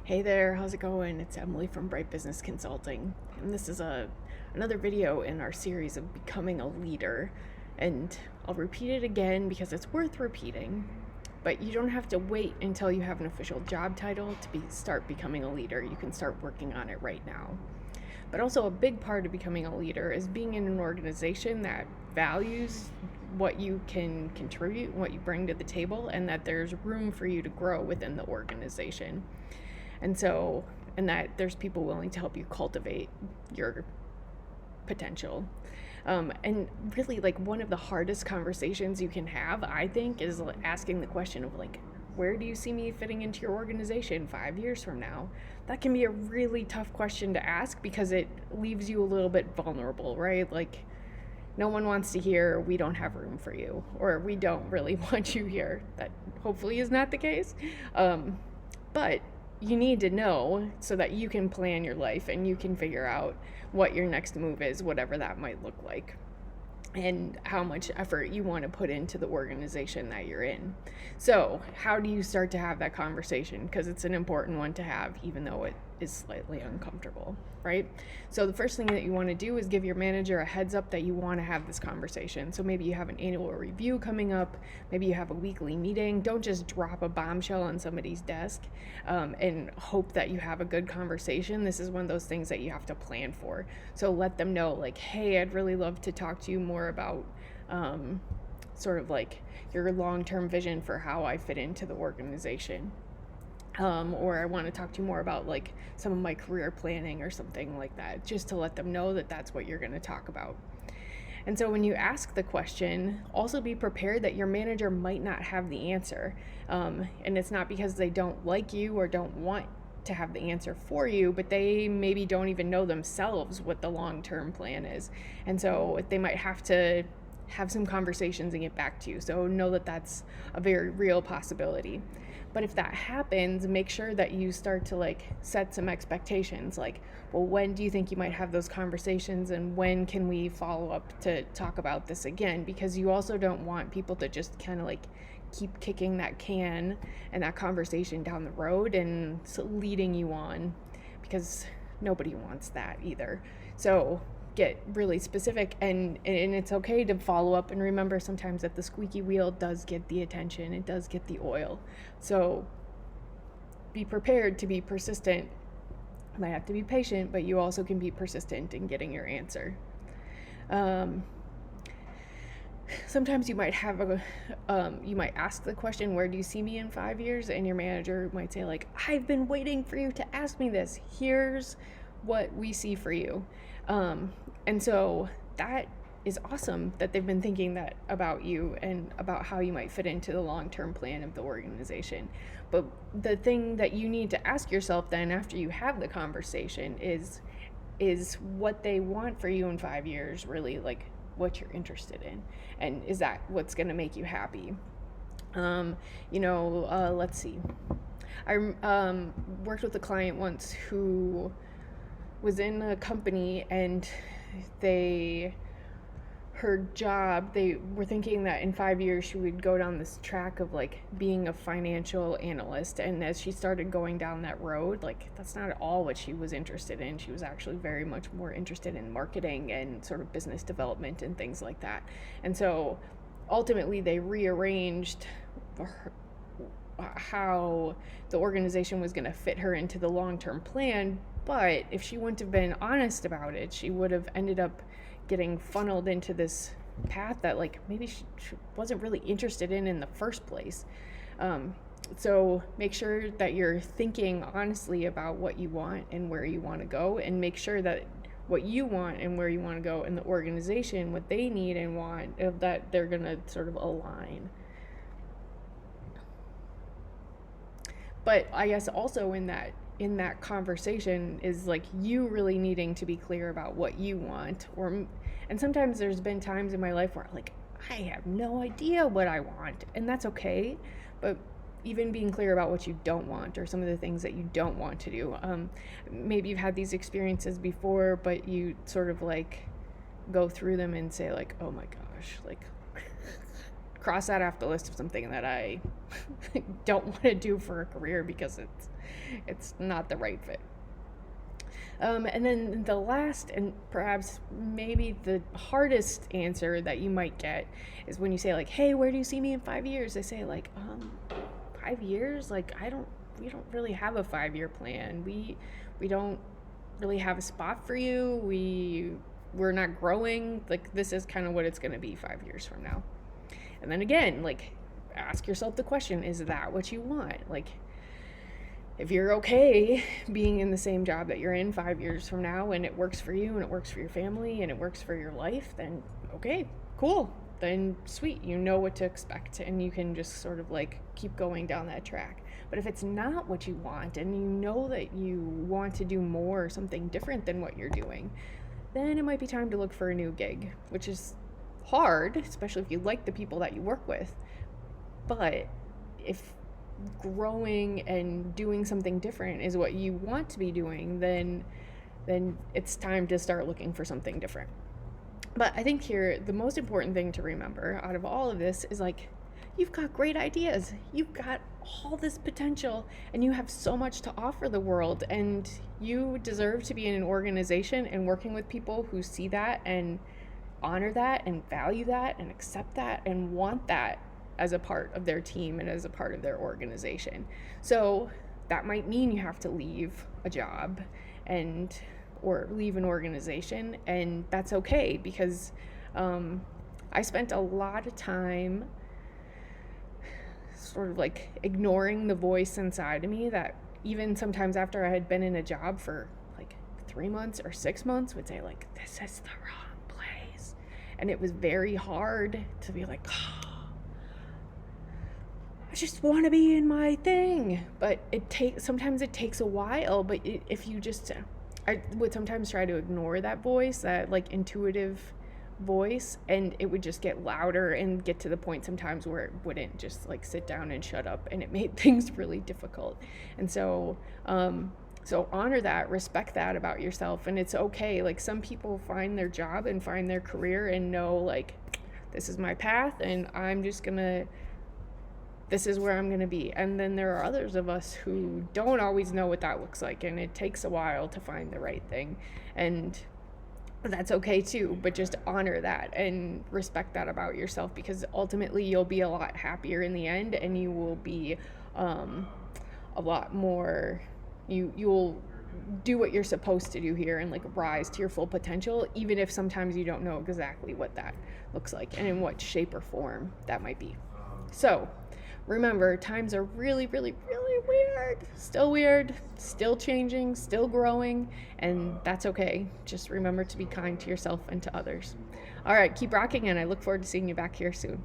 Hey there, how's it going? It's Emily from Bright Business Consulting, and this is another video in our series of becoming a leader. And I'll repeat it again because it's worth repeating. But you don't have to wait until you have an official job title to start becoming a leader. You can start working on it right now. But also, a big part of becoming a leader is being in an organization that values what you can contribute, what you bring to the table, and that there's room for you to grow within the organization. And that there's people willing to help you cultivate your potential. And really, like, one of the hardest conversations you can have, I think, is asking the question of, like, where do you see me fitting into your organization 5 years from now? That can be a really tough question to ask because it leaves you a little bit vulnerable, right? Like, no one wants to hear, we don't have room for you, or we don't really want you here. That hopefully is not the case. But you need to know so that you can plan your life and you can figure out what your next move is, whatever that might look like, and how much effort you want to put into the organization that you're in. So, how do you start to have that conversation? Because it's an important one to have, even though it is slightly uncomfortable, right? So, the first thing that you want to do is give your manager a heads up that you want to have this conversation. So, maybe you have an annual review coming up, maybe you have a weekly meeting. Don't just drop a bombshell on somebody's desk and hope that you have a good conversation. This is one of those things that you have to plan for. So, let them know, like, hey, I'd really love to talk to you more about sort of like your long-term vision for how I fit into the organization. Or I want to talk to you more about like some of my career planning or something like that, just to let them know that that's what you're going to talk about. And so when you ask the question, also be prepared that your manager might not have the answer. And it's not because they don't like you or don't want to have the answer for you, but they maybe don't even know themselves what the long-term plan is. And so they might have to have some conversations and get back to you. So know that that's a very real possibility. But if that happens, make sure that you start to like set some expectations, like, well, when do you think you might have those conversations, and when can we follow up to talk about this again? Because you also don't want people to just kind of like keep kicking that can and that conversation down the road and leading you on, because nobody wants that either. So get really specific, and it's okay to follow up and remember sometimes that the squeaky wheel does get the attention, it does get the oil. So be prepared to be persistent. You might have to be patient, but you also can be persistent in getting your answer. Sometimes you might have you might ask the question, where do you see me in 5 years? And your manager might say, like, I've been waiting for you to ask me this. Here's what we see for you. And so that is awesome that they've been thinking that about you and about how you might fit into the long-term plan of the organization. But the thing that you need to ask yourself then after you have the conversation is what they want for you in 5 years really, like, what you're interested in, and is that what's going to make you happy? Let's see. I worked with a client once who was in a company, and her job, they were thinking that in 5 years she would go down this track of like being a financial analyst. And as she started going down that road, like, that's not at all what she was interested in. She was actually very much more interested in marketing and sort of business development and things like that. And so ultimately they rearranged how the organization was going to fit her into the long-term plan. But if she wouldn't have been honest about it, she would have ended up getting funneled into this path that like maybe she wasn't really interested in the first place. So make sure that you're thinking honestly about what you want and where you want to go, and make sure that what you want and where you want to go, and the organization, what they need and want, that they're going to sort of align. But I guess also in that conversation is like you really needing to be clear about what you want. And sometimes there's been times in my life where like I have no idea what I want, and that's okay. But even being clear about what you don't want, or some of the things that you don't want to do. Maybe you've had these experiences before, but you sort of like go through them and say like, oh my gosh, like cross that off the list of something that I don't want to do for a career because it's not the right fit. And then the last and perhaps maybe the hardest answer that you might get is when you say like, hey, where do you see me in 5 years? They say like, 5 years? Like, we don't really have a 5-year plan. We don't really have a spot for you. We're not growing. Like, this is kind of what it's going to be 5 years from now. And then again, like, ask yourself the question, is that what you want? Like, if you're okay being in the same job that you're in 5 years from now and it works for you and it works for your family and it works for your life, then okay, cool. Then sweet, you know what to expect and you can just sort of like keep going down that track. But if it's not what you want and you know that you want to do more or something different than what you're doing, then it might be time to look for a new gig, which is hard, especially if you like the people that you work with. But if growing and doing something different is what you want to be doing, then it's time to start looking for something different. But I think here the most important thing to remember out of all of this is like, you've got great ideas, you've got all this potential, and you have so much to offer the world, and you deserve to be in an organization and working with people who see that and honor that and value that and accept that and want that as a part of their team and as a part of their organization. So that might mean you have to leave a job or leave an organization, and that's okay, because I spent a lot of time sort of like ignoring the voice inside of me that even sometimes after I had been in a job for like 3 months or 6 months would say like, this is the wrong place. And it was very hard to be like, I just want to be in my thing. But sometimes it takes a while, but if you just, I would sometimes try to ignore that voice, that like intuitive voice, and it would just get louder and get to the point sometimes where it wouldn't just like sit down and shut up, and it made things really difficult. And so honor that, respect that about yourself, and it's okay. Like, some people find their job and find their career and know like, this is my path and this is where I'm going to be. And then there are others of us who don't always know what that looks like, and it takes a while to find the right thing, and that's okay too. But just honor that and respect that about yourself, because ultimately you'll be a lot happier in the end, and you will be a lot more, you'll do what you're supposed to do here and like rise to your full potential, even if sometimes you don't know exactly what that looks like and in what shape or form that might be. So remember, times are really, really, really weird, still changing, still growing, and that's okay. Just remember to be kind to yourself and to others. All right, keep rocking, and I look forward to seeing you back here soon.